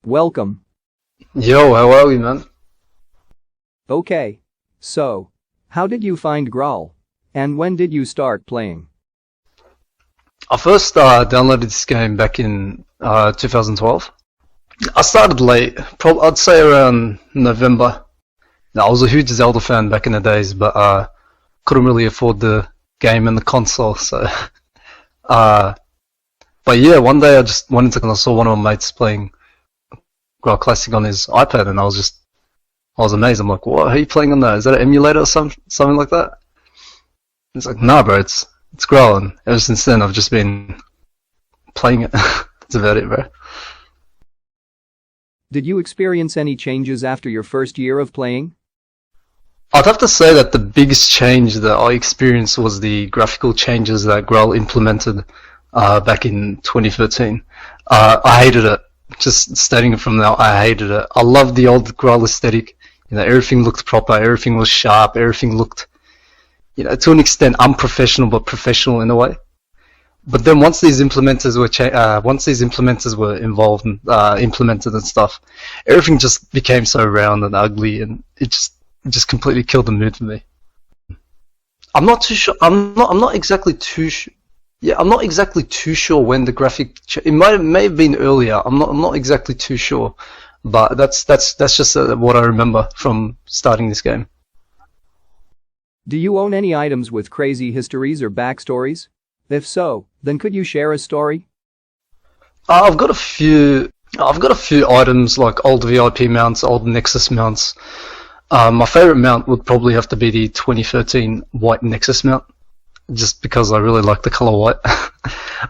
Welcome. Yo, how are we, man? Okay. So, how did you find Graal? And when did you start playing? I first downloaded this game back in 2012. I started late, I'd say around November. Now, I was a huge Zelda fan back in the days, but couldn't really afford the game and the console, so... but yeah, one day I just went into, I saw one of my mates playing Graal Classic on his iPad, and I was amazed. I'm like, what, how are you playing on that? Is that an emulator or something like that? It's like, nah bro, it's Graal, and ever since then I've just been playing it. That's about it, bro. Did you experience any changes after your first year of playing? I'd have to say that the biggest change that I experienced was the graphical changes that Graal implemented back in 2013. I hated it. Just stating it from now, I hated it. I loved the old Graal aesthetic. You know, everything looked proper, everything was sharp, everything looked, you know, to an extent unprofessional but professional in a way. But then once these implementers were involved and implemented and stuff, everything just became so round and ugly, and it just completely killed the mood for me. I'm not too sure. I'm not exactly too sure. Yeah, I'm not exactly too sure when the graphic. It may have been earlier. I'm not exactly too sure, but that's just what I remember from starting this game. Do you own any items with crazy histories or backstories? If so, then could you share a story? I've got a few items like old VIP mounts, old Nexus mounts. My favorite mount would probably have to be the 2013 white Nexus mount, just because I really like the color white.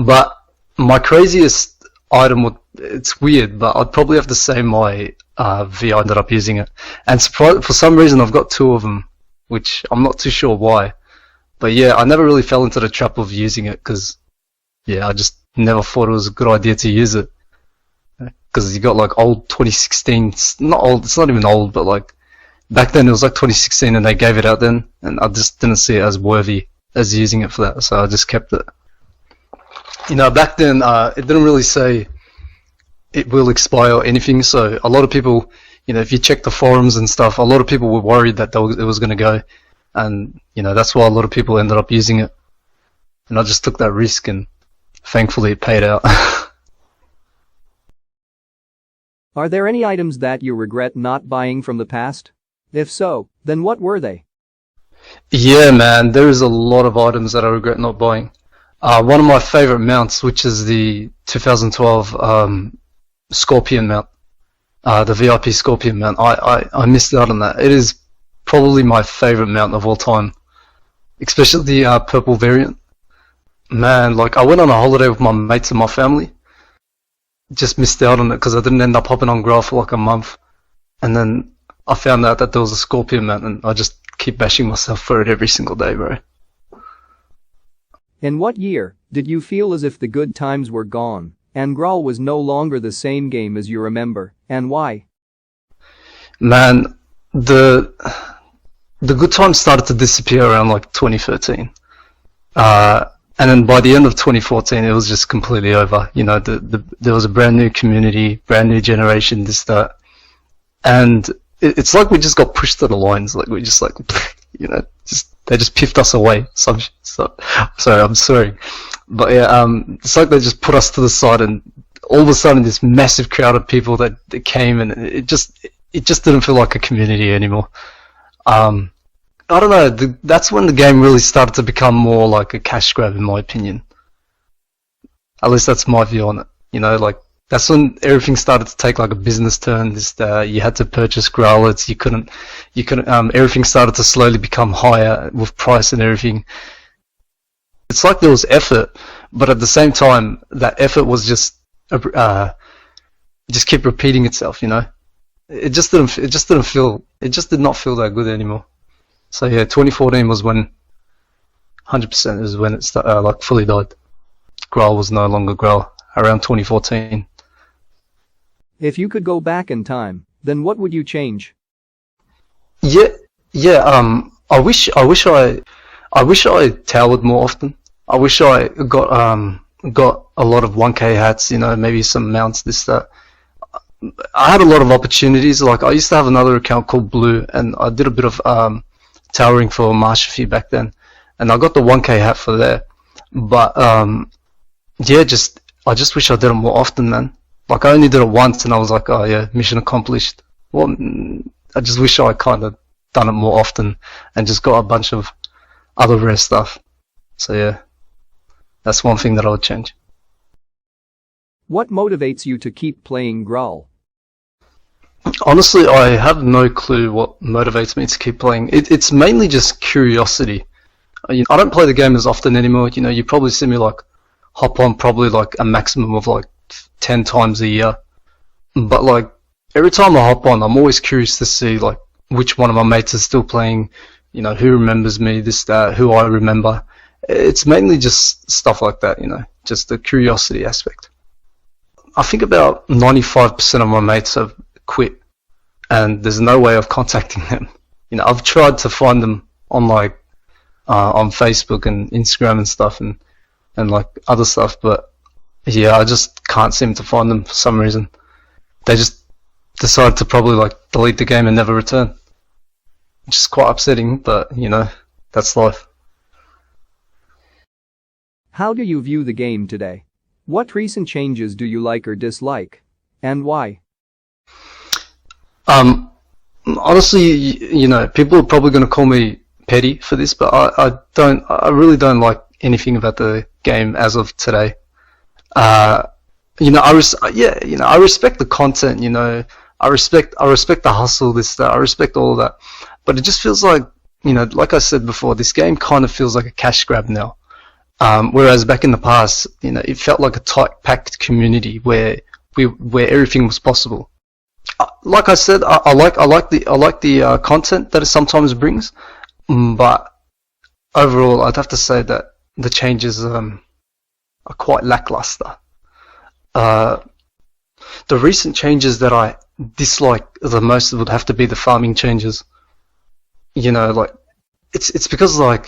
But my craziest item it's weird, but I'd probably have to say my V I ended up using it. And for some reason I've got two of them, which I'm not too sure why. But yeah, I never really fell into the trap of using it, because yeah, I just never thought it was a good idea to use it. Because you got like old 2016, it's not even old, but like back then it was like 2016 and they gave it out then, and I just didn't see it as worthy as using it for that, so I just kept it. You know, back then it didn't really say it will expire or anything, so a lot of people, you know, if you check the forums and stuff, a lot of people were worried that it was going to go, and you know, that's why a lot of people ended up using it, and I just took that risk, and thankfully it paid out. Are there any items that you regret not buying from the past? If so, then what were they? Yeah, man, there is a lot of items that I regret not buying. One of my favorite mounts, which is the 2012 Scorpion mount, the VIP Scorpion mount, I missed out on that. It is probably my favorite mount of all time, especially the purple variant. Man, like, I went on a holiday with my mates and my family, just missed out on it because I didn't end up hopping on Graal for like a month, and then I found out that there was a Scorpion mount, and I just keep bashing myself for it every single day, bro. In what year did you feel as if the good times were gone and Graal was no longer the same game as you remember, and why? Man, the good times started to disappear around like 2013. And then by the end of 2014, it was just completely over. You know, there was a brand new community, brand new generation, this, that. And it's like we just got pushed to the lines. Like, we just like, you know, they just piffed us away. Sorry, I'm sorry. But yeah, it's like they just put us to the side, and all of a sudden this massive crowd of people that came, and it just didn't feel like a community anymore. I don't know, that's when the game really started to become more like a cash grab, in my opinion. At least that's my view on it. You know, like, that's when everything started to take like a business turn. You had to purchase growlers. You couldn't. Everything started to slowly become higher with price and everything. It's like there was effort, but at the same time, that effort was just keep repeating itself. You know, it just did not feel that good anymore. So yeah, 2014 was when 100% is when it like fully died. Graal was no longer Graal around 2014. If you could go back in time, then what would you change? Yeah. I wish I towered more often. I wish I got a lot of 1K hats. You know, maybe some mounts, this, that. I had a lot of opportunities. Like I used to have another account called Blue, and I did a bit of towering for Master Fee back then, and I got the 1K hat for there. But yeah, I just wish I did it more often, man. Like I only did it once, and I was like, oh yeah, mission accomplished. Well, I just wish I kind of done it more often, and just got a bunch of other rare stuff. So yeah, that's one thing that I would change. What motivates you to keep playing Graal? Honestly, I have no clue what motivates me to keep playing. It's mainly just curiosity. I don't play the game as often anymore. You probably see me like hop on probably like a maximum of like 10 times a year. But like every time I hop on, I'm always curious to see like which one of my mates is still playing. Who remembers me, this, that, who I remember. It's mainly just stuff like that. Just the curiosity aspect. I think about 95% of my mates have quit, and there's no way of contacting them. I've tried to find them on like on Facebook and Instagram and stuff, and like other stuff, but yeah, I just can't seem to find them for some reason. They just decide to probably like delete the game and never return, which is quite upsetting, but that's life. How do you view the game today? What recent changes do you like or dislike, and why? Honestly, people are probably going to call me petty for this, but I really don't like anything about the game as of today. I respect the content. I respect the hustle, this, that. I respect all of that, but it just feels like, like I said before, this game kind of feels like a cash grab now. Whereas back in the past, it felt like a tight, packed community where everything was possible. Like I said, I like the content that it sometimes brings, but overall, I'd have to say that the changes are quite lackluster. The recent changes that I dislike the most would have to be the farming changes. Like it's because like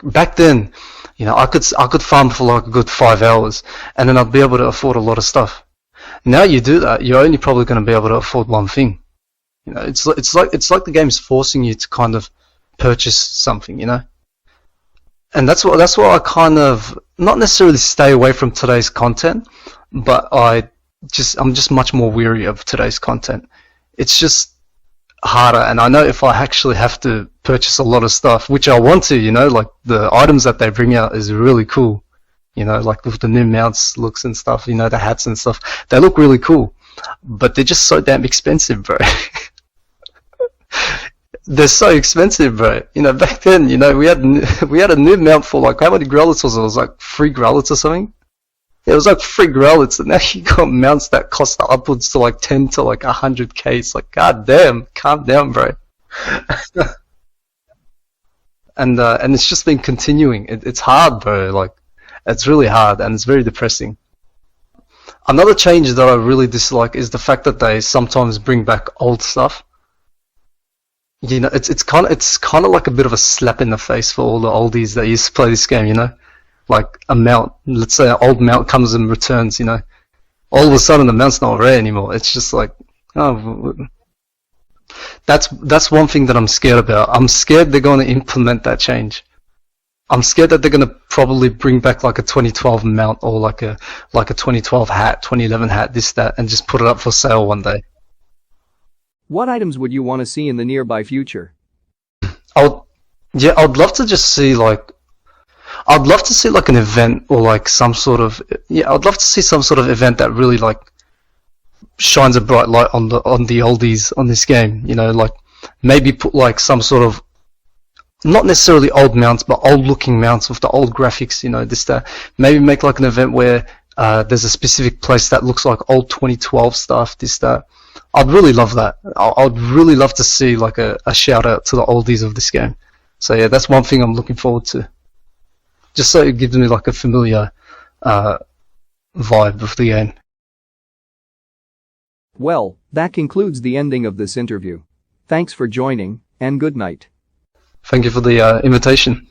back then, I could farm for like a good 5 hours, and then I'd be able to afford a lot of stuff. Now you do that, you're only probably going to be able to afford one thing. It's like the game's forcing you to kind of purchase something, and that's why I kind of not necessarily stay away from today's content, but I'm just much more weary of today's content. It's just harder, and I know if I actually have to purchase a lot of stuff, which I want to, like the items that they bring out is really cool. Like with the new mounts looks and stuff, the hats and stuff, they look really cool, but they're just so damn expensive, bro. They're so expensive, bro. Back then, we had a new mount for like, how many growlers was it? It was like 3 growlers or something. It was like 3 growlers, and now you got mounts that cost upwards to like 10 to like 100k. It's like, god damn, calm down, bro. And it's just been continuing. It's hard, bro. Like, it's really hard, and it's very depressing. Another change that I really dislike is the fact that they sometimes bring back old stuff. It's kind of like a bit of a slap in the face for all the oldies that used to play this game. Like a mount, let's say an old mount comes and returns. All of a sudden the mount's not rare anymore. It's just like, oh, that's one thing that I'm scared about. I'm scared they're going to implement that change. I'm scared that they're going to probably bring back like a 2012 mount or like a 2012 hat, 2011 hat, this, that, and just put it up for sale one day. What items would you want to see in the nearby future? I'd love to just see like, I'd love to see like an event or like some sort of, I'd love to see some sort of event that really like shines a bright light on the oldies on this game. Like maybe put like some sort of, not necessarily old mounts, but old looking mounts with the old graphics, this, that. Maybe make like an event where there's a specific place that looks like old 2012 stuff, this, that. I'd really love that. I'd really love to see like a shout out to the oldies of this game. So yeah, that's one thing I'm looking forward to. Just so it gives me like a familiar vibe of the game. Well, that concludes the ending of this interview. Thanks for joining, and good night. Thank you for the invitation.